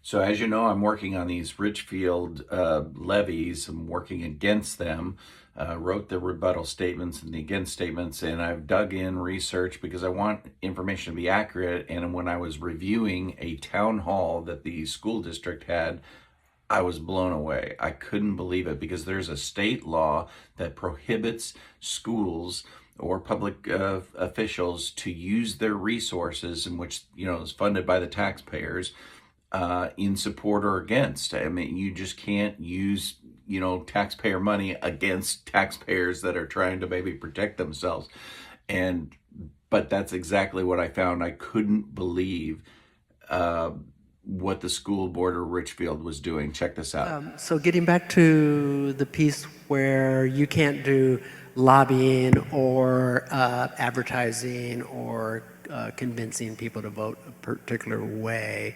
So as you know, I'm working on these Ridgefield levies. I'm working against them. Wrote the rebuttal statements and the against statements, and I've dug in research because I want information to be accurate. And when I was reviewing a town hall that the school district had, I was blown away. I couldn't believe it because there's a state law that prohibits schools or public officials to use their resources, in which is funded by the taxpayers, in support or against. I mean, you just can't use taxpayer money against taxpayers that are trying to maybe protect themselves. But that's exactly what I found. I couldn't believe what the school board of Ridgefield was doing. Check this out. So getting back to the piece where you can't do lobbying or advertising or convincing people to vote a particular way.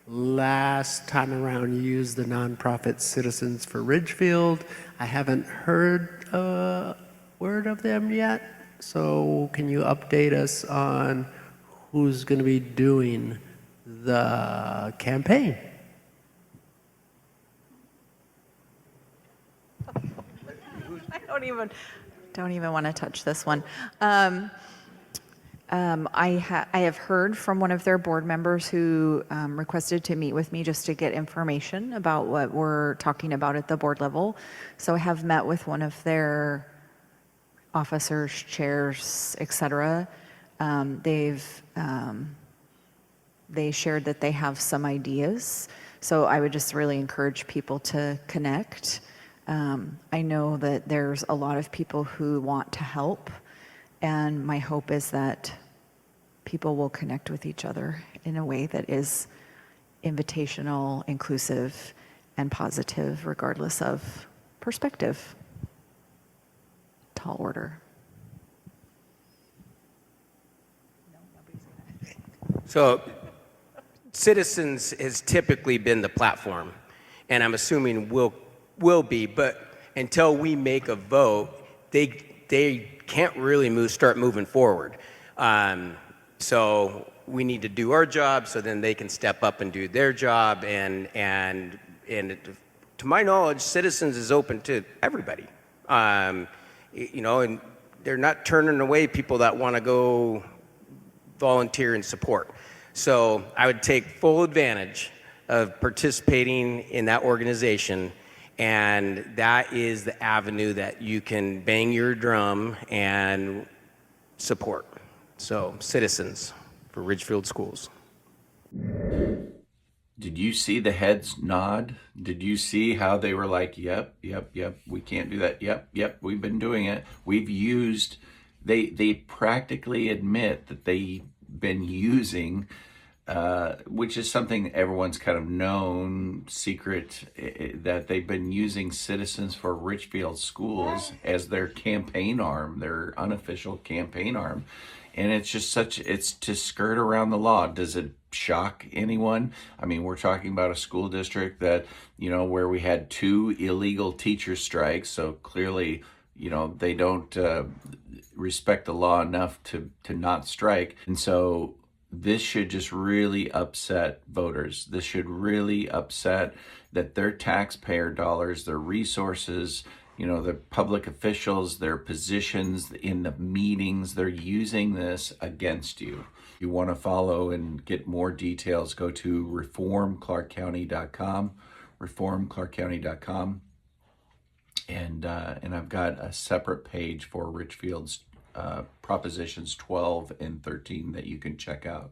Last time around, you used the nonprofit Citizens For Ridgefield. I haven't heard a word of them yet. So can you update us on who's going to be doing the campaign? I don't even want to touch this one. I have heard from one of their board members who requested to meet with me just to get information about what we're talking about at the board level. So I have met with one of their officers, chairs, etc. They shared that they have some ideas. So I would just really encourage people to connect. I know that there's a lot of people who want to help, and my hope is that people will connect with each other in a way that is invitational, inclusive, and positive, regardless of perspective. Tall order. So Citizens has typically been the platform, and I'm assuming will be, but until we make a vote, they can't really start moving forward. So we need to do our job so then they can step up and do their job, and to my knowledge, Citizens is open to everybody. And they're not turning away people that want to go volunteer and support. So I would take full advantage of participating in that organization, and that is the avenue that you can bang your drum and support. So Citizens for Ridgefield Schools. Did you see the heads nod? Did you see how they were like, yep, we can't do that. Yep, we've been doing it. We've used, they practically admit that they've been using, which is something everyone's kind of known, secret, that they've been using Citizens for Ridgefield Schools as their campaign arm, their unofficial campaign arm. And it's just it's to skirt around the law. Does it shock anyone? I mean, we're talking about a school district that, where we had 2 illegal teacher strikes. So clearly, they don't respect the law enough to not strike. And so this should just really upset voters. This should really upset that their taxpayer dollars, their resources, the public officials, their positions in the meetings, they're using this against you. If you want to follow and get more details, go to reformclarkcounty.com, reformclarkcounty.com. And I've got a separate page for Ridgefield's Propositions 12 and 13 that you can check out.